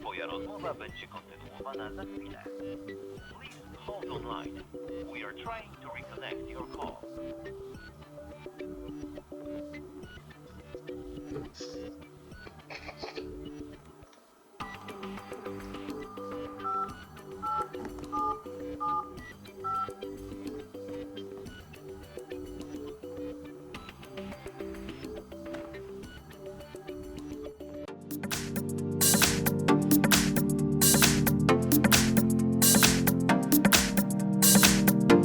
Twoja rozmowa będzie kontynuowana za chwilę. Please hold online. We are trying to reconnect your call.